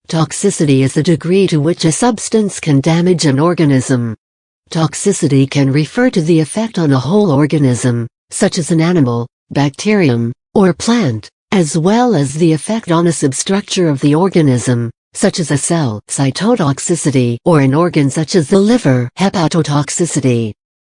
Toxicity is the degree to which a substance can damage an organism. Toxicity can refer to the effect on a whole organism, such as an animal, bacterium, or plant, as well as the effect on a substructure of the organism, such as a cell, cytotoxicity, or an organ such as the liver, hepatotoxicity.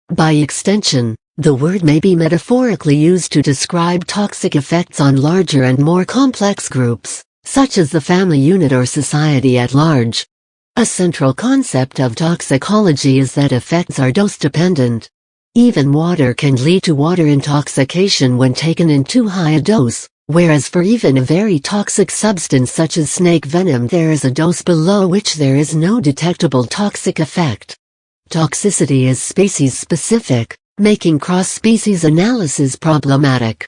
By extension, the word may be metaphorically used to describe toxic effects on larger and more complex groups, such as the family unit or society at large. A central concept of toxicology is that effects are dose-dependent. Even water can lead to water intoxication when taken in too high a dose, whereas for even a very toxic substance such as snake venom there is a dose below which there is no detectable toxic effect. Toxicity is species-specific, making cross-species analysis problematic.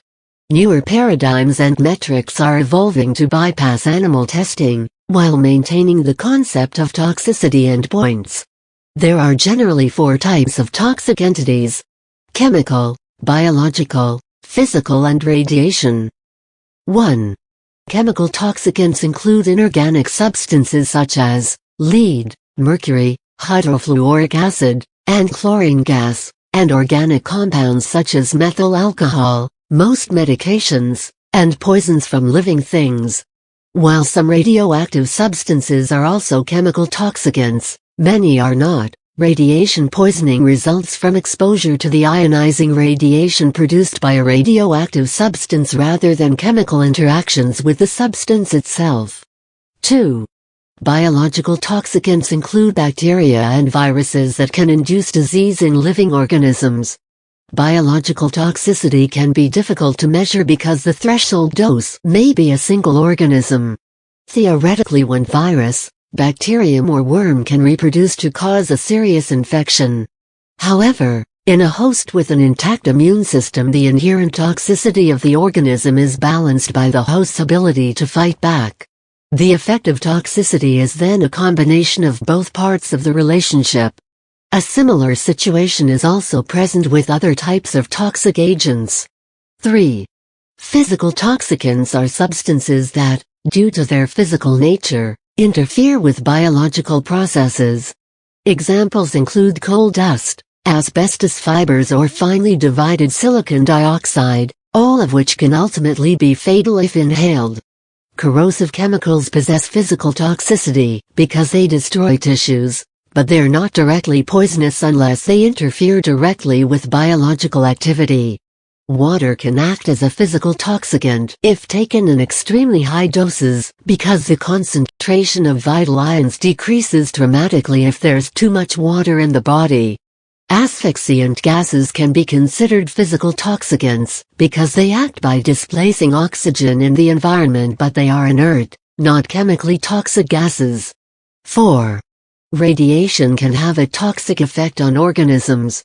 Newer paradigms and metrics are evolving to bypass animal testing, while maintaining the concept of toxicity endpoints. There are generally 4 types of toxic entities: chemical, biological, physical and radiation. 1. Chemical toxicants include inorganic substances such as lead, mercury, hydrofluoric acid, and chlorine gas, and organic compounds such as methyl alcohol, most medications, and poisons from living things. While some radioactive substances are also chemical toxicants, many are not. Radiation poisoning results from exposure to the ionizing radiation produced by a radioactive substance rather than chemical interactions with the substance itself. 2. Biological toxicants include bacteria and viruses that can induce disease in living organisms. Biological toxicity can be difficult to measure because the threshold dose may be a single organism. Theoretically, one virus, bacterium or worm can reproduce to cause a serious infection. However, in a host with an intact immune system, the inherent toxicity of the organism is balanced by the host's ability to fight back. The effect of toxicity is then a combination of both parts of the relationship. A similar situation is also present with other types of toxic agents. 3. Physical toxicants are substances that, due to their physical nature, interfere with biological processes. Examples include coal dust, asbestos fibers or finely divided silicon dioxide, all of which can ultimately be fatal if inhaled. Corrosive chemicals possess physical toxicity because they destroy tissues, but they're not directly poisonous unless they interfere directly with biological activity. Water can act as a physical toxicant if taken in extremely high doses, because the concentration of vital ions decreases dramatically if there's too much water in the body. Asphyxiant gases can be considered physical toxicants, because they act by displacing oxygen in the environment, but they are inert, not chemically toxic gases. 4. Radiation can have a toxic effect on organisms.